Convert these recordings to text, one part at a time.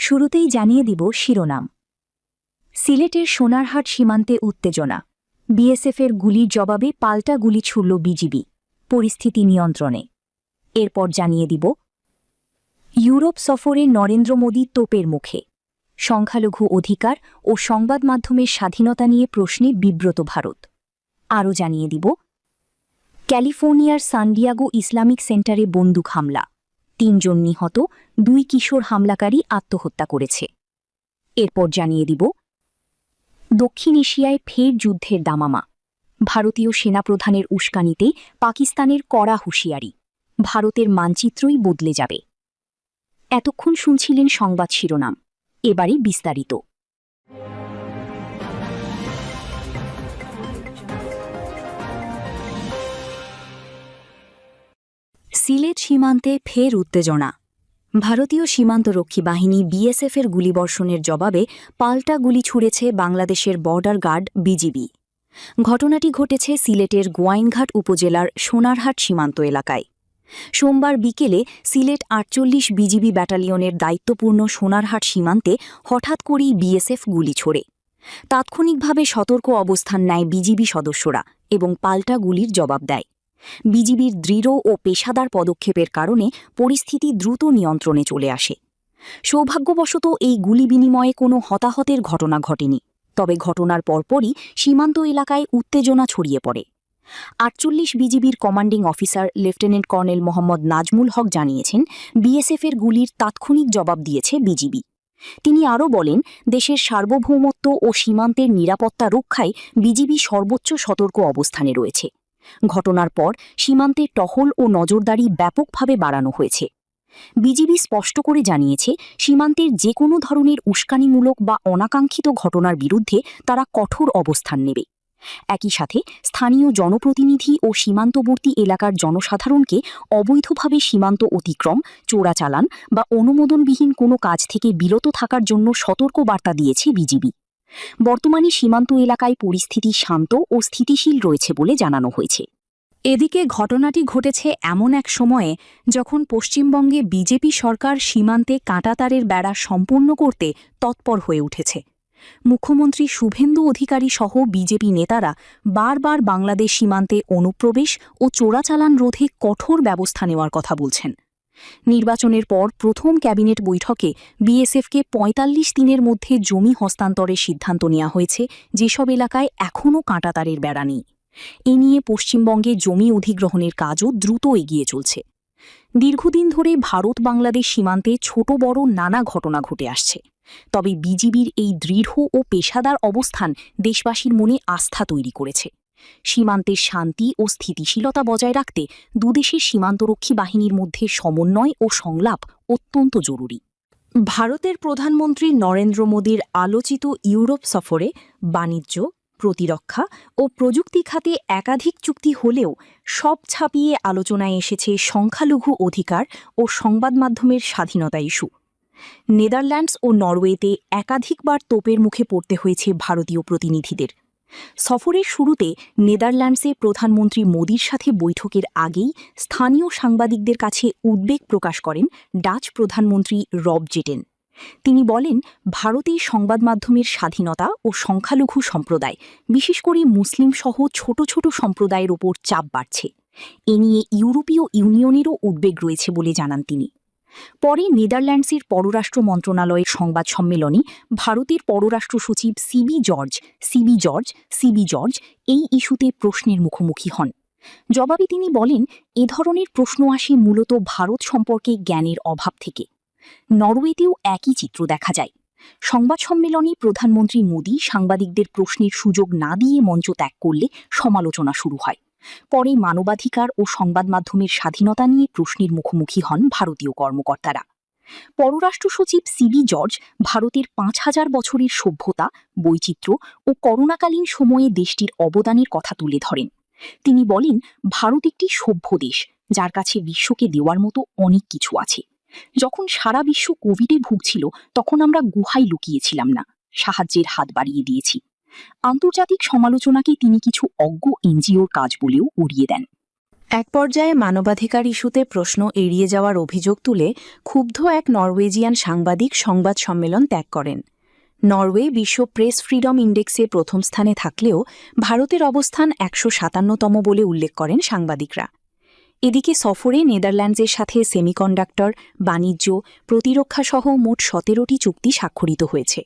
শুরুতেই জানিয়ে দিব শিরোনাম। সিলেটের সোনারহাট সীমান্তে উত্তেজনা, বিএসএফের গুলির জবাবে পাল্টা গুলি ছুড়ল বিজিবি, পরিস্থিতি নিয়ন্ত্রণে। এরপর জানিয়ে দিব ইউরোপ সফরে নরেন্দ্র মোদী তোপের মুখে, সংখ্যালঘু অধিকার ও সংবাদ মাধ্যমের স্বাধীনতা নিয়ে প্রশ্নে বিব্রত ভারত। আরও জানিয়ে দিব ক্যালিফোর্নিয়ার সান ডিয়েগো ইসলামিক সেন্টারে বন্দুক হামলা, ৩ জন নিহত, 2 কিশোর হামলাকারী আত্মহত্যা করেছে। এরপর জানিয়ে দিব দক্ষিণ এশিয়ায় ফের যুদ্ধের দামামা, ভারতীয় সেনাপ্রধানের উস্কানিতে পাকিস্তানের কড়া হুঁশিয়ারি, ভারতের মানচিত্রই বদলে যাবে। এতক্ষণ শুনছিলেন সংবাদ শিরোনাম, এবারে বিস্তারিত। সিলেট সীমান্তে ফের উত্তেজনা, ভারতীয় সীমান্তরক্ষী বাহিনী বিএসএফের গুলিবর্ষণের জবাবে পাল্টা গুলি ছুড়েছে বাংলাদেশের বর্ডার গার্ড বিজিবি। ঘটনাটি ঘটেছে সিলেটের গোয়াইনঘাট উপজেলার সোনারহাট সীমান্ত এলাকায়। সোমবার বিকেলে সিলেট ৪৮ বিজিবি ব্যাটালিয়নের দায়িত্বপূর্ণ সোনারহাট সীমান্তে হঠাৎ করেই বিএসএফ গুলি ছোড়ে। তাৎক্ষণিকভাবে সতর্ক অবস্থান নেয় বিজিবি সদস্যরা এবং পাল্টা গুলির জবাব দেয়। বিজিবির দৃঢ় ও পেশাদার পদক্ষেপের কারণে পরিস্থিতি দ্রুত নিয়ন্ত্রণে চলে আসে। সৌভাগ্যবশত এই গুলি বিনিময়ে কোনো হতাহতের ঘটনা ঘটেনি, তবে ঘটনার পরপরই সীমান্ত এলাকায় উত্তেজনা ছড়িয়ে পড়ে। ৪৮ বিজিবির commanding officer lieutenant colonel Mohammad Nazmul Haque জানিয়েছেন, বিএসএফের গুলির তাৎক্ষণিক জবাব দিয়েছে বিজিবি। তিনি আরও বলেন, দেশের সার্বভৌমত্ব ও সীমান্তের নিরাপত্তা রক্ষায় বিজিবি সর্বোচ্চ সতর্ক অবস্থানে রয়েছে। ঘটনার পর সীমান্তে টহল ও নজরদারি ব্যাপকভাবে বাড়ানো হয়েছে। বিজিবি স্পষ্ট করে জানিয়েছে, সীমান্তের যে কোনো ধরনের উস্কানিমূলক বা অনাকাঙ্ক্ষিত ঘটনার বিরুদ্ধে তারা কঠোর অবস্থান নেবে। একই সাথে স্থানীয় জনপ্রতিনিধি ও সীমান্তবর্তী এলাকার জনসাধারণকে অবৈধভাবে সীমান্ত অতিক্রম, চোরাচালান বা অনুমোদনবিহীন কোনো কাজ থেকে বিরত থাকার জন্য সতর্ক বার্তা দিয়েছে বিজিবি। বর্তমানে সীমান্ত এলাকায় পরিস্থিতি শান্ত ও স্থিতিশীল রয়েছে বলে জানানো হয়েছে। এদিকে ঘটনাটি ঘটেছে এমন এক সময়ে যখন পশ্চিমবঙ্গে বিজেপি সরকার সীমান্তে কাঁটাতারের বেড়া সম্পূর্ণ করতে তৎপর হয়ে উঠেছে। মুখ্যমন্ত্রী শুভেন্দু অধিকারী সহ বিজেপি নেতারা বারবার বাংলাদেশ সীমান্তে অনুপ্রবেশ ও চোরাচালান রোধে কঠোর ব্যবস্থা নেওয়ার কথা বলছেন। নির্বাচনের পর প্রথম ক্যাবিনেট বৈঠকে বিএসএফকে ৪৫ দিনের মধ্যে জমি হস্তান্তরের সিদ্ধান্ত নেওয়া হয়েছে, যেসব এলাকায় এখনও কাঁটাতারের বেড়া নেই। এ নিয়ে পশ্চিমবঙ্গে জমি অধিগ্রহণের কাজও দ্রুত এগিয়ে চলছে। দীর্ঘদিন ধরে ভারত বাংলাদেশ সীমান্তে ছোট বড় নানা ঘটনা ঘটে আসছে, তবে বিজিবির এই দৃঢ় ও পেশাদার অবস্থান দেশবাসীর মনে আস্থা তৈরি করেছে। সীমান্তের শান্তি ও স্থিতিশীলতা বজায় রাখতে দুদেশের সীমান্তরক্ষী বাহিনীর মধ্যে সমন্বয় ও সংলাপ অত্যন্ত জরুরি। ভারতের প্রধানমন্ত্রী নরেন্দ্র মোদীর আলোচিত ইউরোপ সফরে বাণিজ্য, প্রতিরক্ষা ও প্রযুক্তি খাতে একাধিক চুক্তি হলেও সব ছাপিয়ে আলোচনায় এসেছে সংখ্যালঘু অধিকার ও সংবাদ মাধ্যমের স্বাধীনতা ইস্যু। নেদারল্যান্ডস ও নরওয়েতে একাধিকবার তোপের মুখে পড়তে হয়েছে ভারতীয় প্রতিনিধিদের। সফরের শুরুতে নেদারল্যান্ডসে প্রধানমন্ত্রী মোদীর সাথে বৈঠকের আগেই স্থানীয় সাংবাদিকদের কাছে উদ্বেগ প্রকাশ করেন ডাচ প্রধানমন্ত্রী রব জেটেন। তিনি বলেন, ভারতের সংবাদ মাধ্যমের স্বাধীনতা ও সংখ্যালঘু সম্প্রদায়, বিশেষ করে মুসলিম সহ ছোট ছোট সম্প্রদায়ের ওপর চাপ বাড়ছে। এ নিয়ে ইউরোপীয় ইউনিয়নেরও উদ্বেগ রয়েছে বলে জানান তিনি। পরে নেদারল্যান্ডসের পররাষ্ট্র মন্ত্রণালয়ের সংবাদ সম্মেলনে ভারতের পররাষ্ট্র সচিব সিবি জর্জ এই ইস্যুতে প্রশ্নের মুখোমুখি হন। জবাবে তিনি বলেন, এ ধরনের প্রশ্ন আসে মূলত ভারত সম্পর্কে জ্ঞানের অভাব থেকে। নরওয়েতেও একই চিত্র দেখা যায়। সংবাদ সম্মেলনে প্রধানমন্ত্রী মোদী সাংবাদিকদের প্রশ্নের সুযোগ না দিয়ে মঞ্চ ত্যাগ করলে সমালোচনা শুরু হয়। পরে মানবাধিকার ও সংবাদ মাধ্যমের স্বাধীনতা নিয়ে প্রশ্নের মুখোমুখি হন ভারতীয় কর্মকর্তারা। পররাষ্ট্র সচিব সিবি জর্জ ভারতের ৫,০০০ বছরের সভ্যতা, বৈচিত্র্য ও করোনাকালীন সময়ে দেশটির অবদানের কথা তুলে ধরেন। তিনি বলেন, ভারত একটি সভ্য দেশ, যার কাছে বিশ্বকে দেওয়ার মতো অনেক কিছু আছে। যখন সারা বিশ্ব কোভিডে ভুগছিল, তখন আমরা গুহায় লুকিয়েছিলাম না, সাহায্যের হাত বাড়িয়ে দিয়েছি। আন্তর্জাতিক সমালোচনাকে তিনি কিছু অজ্ঞ এনজিওর কাজ বলেও উড়িয়ে দেন। এক পর্যায়ে মানবাধিকার ইস্যুতে প্রশ্ন এড়িয়ে যাওয়ার অভিযোগ তুলে ক্ষুব্ধ এক নরওয়েজিয়ান সাংবাদিক সংবাদ সম্মেলন ত্যাগ করেন। নরওয়ে বিশ্ব প্রেস ফ্রিডম ইন্ডেক্সে প্রথম স্থানে থাকলেও ভারতের অবস্থান ১৫৭তম বলে উল্লেখ করেন সাংবাদিকরা। এদিকে সফরে নেদারল্যান্ডসের সাথে সেমিকন্ডাক্টর, বাণিজ্য, প্রতিরক্ষাসহ মোট ১৭টি চুক্তি স্বাক্ষরিত হয়েছে।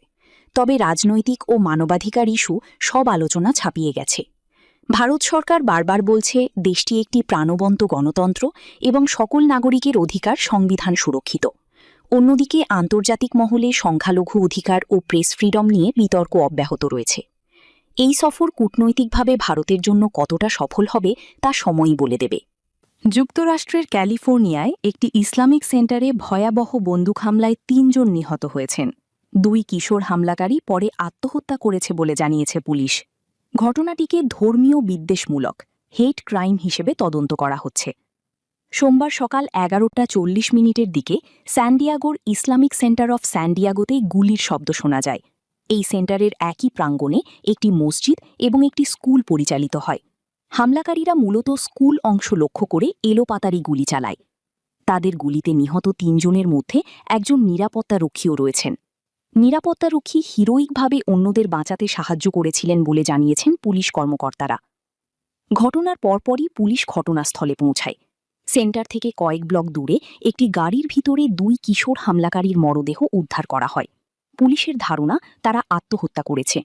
তবে রাজনৈতিক ও মানবাধিকার ইস্যু সব আলোচনা ছাপিয়ে গেছে। ভারত সরকার বারবার বলছে দেশটি একটি প্রাণবন্ত গণতন্ত্র এবং সকল নাগরিকের অধিকার সংবিধান সুরক্ষিত। অন্যদিকে আন্তর্জাতিক মহলে সংখ্যালঘু অধিকার ও প্রেস ফ্রিডম নিয়ে বিতর্ক অব্যাহত রয়েছে। এই সফর কূটনৈতিকভাবে ভারতের জন্য কতটা সফল হবে তা সময়ই বলে দেবে। যুক্তরাষ্ট্রের ক্যালিফোর্নিয়ায় একটি ইসলামিক সেন্টারে ভয়াবহ বন্দুক হামলায় ৩ জন নিহত হয়েছেন। ২ কিশোর হামলাকারী পরে আত্মহত্যা করেছে বলে জানিয়েছে পুলিশ। ঘটনাটিকে ধর্মীয় বিদ্বেষমূলক হেট ক্রাইম হিসেবে তদন্ত করা হচ্ছে। সোমবার সকাল ১১:৪০ দিকে স্যান্ডিয়াগোর ইসলামিক সেন্টার অফ স্যান্ডিয়াগোতেই গুলির শব্দ শোনা যায়। এই সেন্টারের একই প্রাঙ্গণে একটি মসজিদ এবং একটি স্কুল পরিচালিত হয়। হামলাকারীরা মূলত স্কুল অংশ লক্ষ্য করে এলোপাতাড়ি গুলি চালায়। তাদের গুলিতে নিহত ৩ জনের মধ্যে একজন নিরাপত্তারক্ষীও রয়েছেন। নিরাপত্তারক্ষী হিরোইকভাবে অন্যদের বাঁচাতে সাহায্য করেছিলেন বলে জানিয়েছেন পুলিশ কর্মকর্তারা। ঘটনার পরপরই পুলিশ ঘটনাস্থলে পৌঁছায়। সেন্টার থেকে কয়েক ব্লক দূরে একটি গাড়ির ভিতরে ২ কিশোর হামলাকারীর মরদেহ উদ্ধার করা হয়। পুলিশের ধারণা তারা আত্মহত্যা করেছে।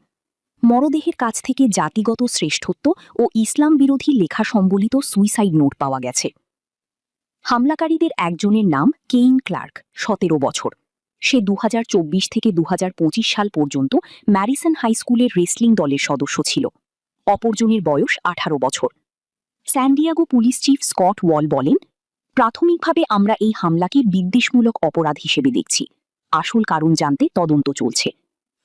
মরদেহের কাছ থেকে জাতিগত শ্রেষ্ঠত্ব ও ইসলাম বিরোধী লেখা সম্বলিত সুইসাইড নোট পাওয়া গেছে। হামলাকারীদের একজনের নাম কেইন ক্লার্ক, ১৭ বছর। সে ২০২৪ থেকে ২০২৫ সাল পর্যন্ত ম্যারিসন হাই স্কুলের রেসলিং দলের সদস্য ছিল। অপরজনের বয়স ১৮ বছর। স্যান্ডিয়াগো পুলিশ চিফ স্কট ওয়াল বলেন, প্রাথমিকভাবে আমরা এই হামলাকে বিদ্বেষমূলক অপরাধ হিসেবে দেখছি। আসল কারণ জানতে তদন্ত চলছে।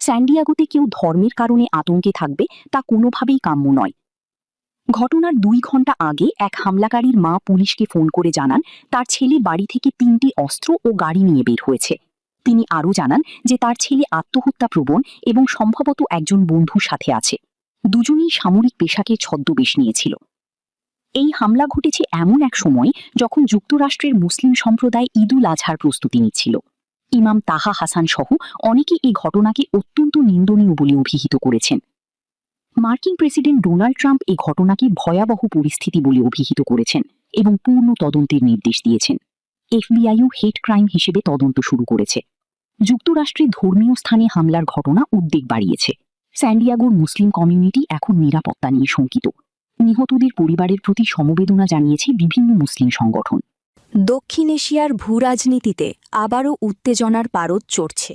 স্যান্ডিয়াগোতে কেউ ধর্মের কারণে আতঙ্কে থাকবে তা কোনোভাবেই কাম্য নয়। ঘটনার ২ ঘণ্টা আগে এক হামলাকারীর মা পুলিশকে ফোন করে জানান তার ছেলে বাড়ি থেকে ৩টি অস্ত্র ও গাড়ি নিয়ে বের হয়েছে। তিনি আরও জানান যে তার ছেলে আত্মহত্যাপ্রবণ এবং সম্ভবত একজন বন্ধুর সাথে আছে। দুজনেই সামরিক পেশাকে ছদ্মবেশ নিয়েছিল। এই হামলা ঘটেছে এমন এক সময় যখন যুক্তরাষ্ট্রের মুসলিম সম্প্রদায় ঈদুল আজহার প্রস্তুতি নিচ্ছিল। ইমাম তাহা হাসান সহ অনেকে এই ঘটনাকে অত্যন্ত নিন্দনীয় বলে অভিহিত করেছেন। মার্কিন প্রেসিডেন্ট ডোনাল্ড ট্রাম্প এই ঘটনাকে ভয়াবহ পরিস্থিতি বলে অভিহিত করেছেন এবং পূর্ণ তদন্তের নির্দেশ দিয়েছেন। এফবিআইও হেট ক্রাইম হিসেবে তদন্ত শুরু করেছে। যুক্তরাষ্ট্রে ধর্মীয় স্থানে হামলার ঘটনা উদ্বেগ বাড়িয়েছে। স্যান্ডিয়াগোর মুসলিম কমিউনিটি এখন নিরাপত্তা নিয়ে শঙ্কিত। নিহতদের পরিবারের প্রতি সমবেদনা জানিয়েছে বিভিন্ন মুসলিম সংগঠন। দক্ষিণ এশিয়ার ভূরাজনীতিতে আবারও উত্তেজনার পারদ চড়ছে।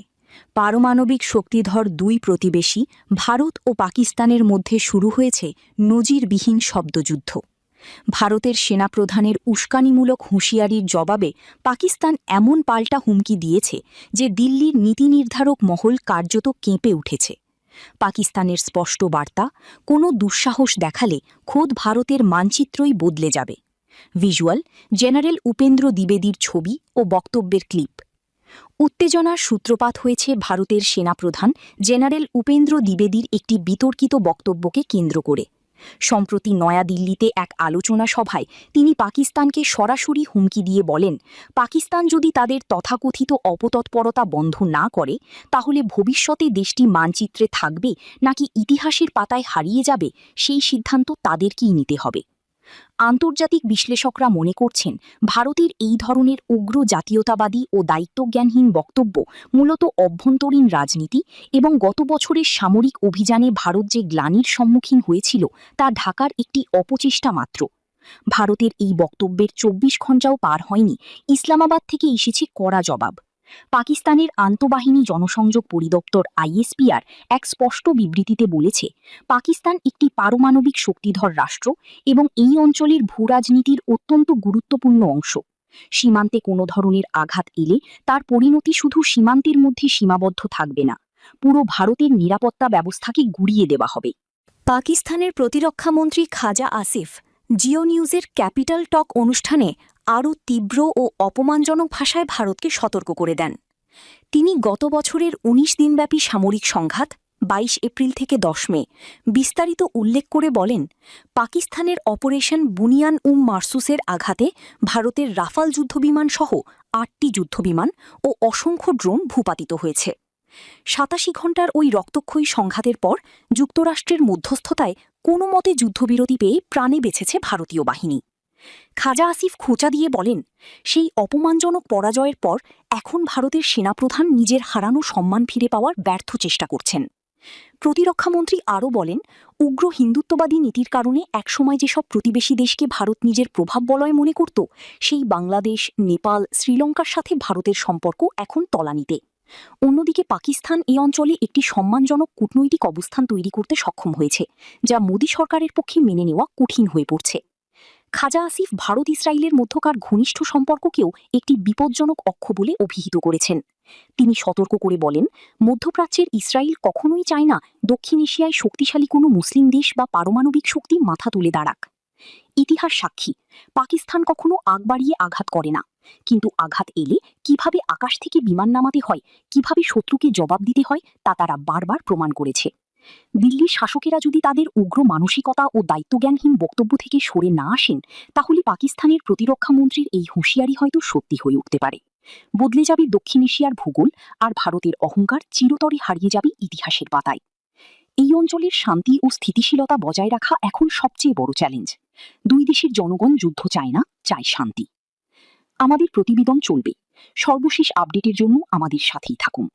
পারমাণবিক শক্তিধর ২ প্রতিবেশী ভারত ও পাকিস্তানের মধ্যে শুরু হয়েছে নজিরবিহীন শব্দযুদ্ধ। ভারতের সেনাপ্রধানের উস্কানিমূলক হুঁশিয়ারির জবাবে পাকিস্তান এমন পাল্টা হুমকি দিয়েছে যে দিল্লির নীতি নির্ধারক মহল কার্যত কেঁপে উঠেছে। পাকিস্তানের স্পষ্ট বার্তা, কোনো দুঃসাহস দেখালে খোদ ভারতের মানচিত্রই বদলে যাবে। ভিজুয়াল, জেনারেল উপেন্দ্র দ্বিবেদীর ছবি ও বক্তব্যের ক্লিপ। উত্তেজনার সূত্রপাত হয়েছে ভারতের সেনাপ্রধান জেনারেল উপেন্দ্র দ্বিবেদীর একটি বিতর্কিত বক্তব্যকে কেন্দ্র করে। সম্প্রতি নয়াদিল্লিতে এক আলোচনা সভায় তিনি পাকিস্তানকে সরাসরি হুমকি দিয়ে বলেন, পাকিস্তান যদি তাদের তথাকথিত অপতৎপরতা বন্ধ না করে তাহলে ভবিষ্যতে দেশটি মানচিত্রে থাকবে নাকি ইতিহাসের পাতায় হারিয়ে যাবে সেই সিদ্ধান্ত তাদেরকেই নিতে হবে। আন্তর্জাতিক বিশ্লেষকরা মনে করছেন ভারতের এই ধরনের উগ্র জাতীয়তাবাদী ও দায়িত্বজ্ঞানহীন বক্তব্য মূলত অভ্যন্তরীণ রাজনীতি এবং গত বছরের সামরিক অভিযানে ভারত যে গ্লানির সম্মুখীন হয়েছিল তা ঢাকার একটি অপচেষ্টা মাত্র। ভারতের এই বক্তব্যের ২৪ ঘণ্টাও পার হয়নি ইসলামাবাদ থেকে এসেছে কড়া জবাব। পাকিস্তানের আন্তঃবাহিনী জনসংযোগ পরিদপ্তর আইএসপিআর এক স্পষ্ট বিবৃতিতে বলেছে, পাকিস্তান একটি পারমাণবিক শক্তিধর রাষ্ট্র এবং এই অঞ্চলের ভূরাজনীতির অত্যন্ত গুরুত্বপূর্ণ অংশ। সীমান্তে কোনো ধরনের আঘাত এলে তার পরিণতি শুধু সীমান্তের মধ্যে সীমাবদ্ধ থাকবে না, পুরো ভারতের নিরাপত্তা ব্যবস্থাকে গুড়িয়ে দেওয়া হবে। পাকিস্তানের প্রতিরক্ষামন্ত্রী খাজা আসিফ জিও নিউজের ক্যাপিটাল টক অনুষ্ঠানে আরও তীব্র ও অপমানজনক ভাষায় ভারতকে সতর্ক করে দেন। তিনি গত বছরের ১৯ দিনব্যাপী সামরিক সংঘাত, 22 এপ্রিল থেকে 10 মে বিস্তারিত উল্লেখ করে বলেন, পাকিস্তানের অপারেশন বুনিয়ান মারসুসের আঘাতে ভারতের রাফাল যুদ্ধবিমান সহ 8টি যুদ্ধবিমান ও অসংখ্য ড্রোন ভূপাতিত হয়েছে। 87 ঘণ্টার ওই রক্তক্ষয়ী সংঘাতের পর যুক্তরাষ্ট্রের মধ্যস্থতায় কোনো মতে যুদ্ধবিরতি পেয়ে প্রাণে বেঁচেছে ভারতীয় বাহিনী। খাজা আসিফ খোঁচা দিয়ে বলেন, সেই অপমানজনক পরাজয়ের পর এখন ভারতের সেনাপ্রধান নিজের হারানো সম্মান ফিরে পাওয়ার ব্যর্থ চেষ্টা করছেন। প্রতিরক্ষামন্ত্রী আরও বলেন, উগ্র হিন্দুত্ববাদী নীতির কারণে একসময় যেসব প্রতিবেশী দেশকে ভারত নিজের প্রভাব বলয় মনে করত, সেই বাংলাদেশ, নেপাল, শ্রীলঙ্কার সাথে ভারতের সম্পর্ক এখন তলানিতে। অন্যদিকে পাকিস্তান এই অঞ্চলে একটি সম্মানজনক কূটনৈতিক অবস্থান তৈরি করতে সক্ষম হয়েছে, যা মোদী সরকারের পক্ষে মেনে নেওয়া কঠিন হয়ে পড়ছে। খাজা আসিফ ভারত ইসরায়েলের মধ্যকার ঘনিষ্ঠ সম্পর্ককেও একটি বিপজ্জনক অক্ষ বলে অভিহিত করেছেন। তিনি সতর্ক করে বলেন, মধ্যপ্রাচ্যের ইসরায়েল কখনোই চায় না দক্ষিণ এশিয়ায় শক্তিশালী কোনো মুসলিম দেশ বা পারমাণবিক শক্তি মাথা তুলে দাঁড়াক। ইতিহাস সাক্ষী, পাকিস্তান কখনো আগ বাড়িয়ে আঘাত করে না, কিন্তু আঘাত এলে কিভাবে আকাশ থেকে বিমান নামাতে হয়, কিভাবে শত্রুকে জবাব দিতে হয়, তা তারা বারবার প্রমাণ করেছে। দিল্লির শাসকেরা যদি তাদের উগ্র মানসিকতা ও দায়িত্বজ্ঞানহীন বক্তব্য থেকে সরে না আসেন, তাহলে পাকিস্তানের প্রতিরক্ষামন্ত্রীর এই হুঁশিয়ারি হয়তো সত্যি হয়ে উঠতে পারে। বদলে যাবে দক্ষিণ এশিয়ার ভূগোল, আর ভারতের অহংকার চিরতরে হারিয়ে যাবে ইতিহাসের পাতায়। এই অঞ্চলের শান্তি ও স্থিতিশীলতা বজায় রাখা এখন সবচেয়ে বড় চ্যালেঞ্জ। দুই দেশের জনগণ যুদ্ধ চায় না, চায় শান্তি। আমাদের প্রতিবেদন চলবে। সর্বশেষ আপডেটের জন্য আমাদের সাথেই থাকুন।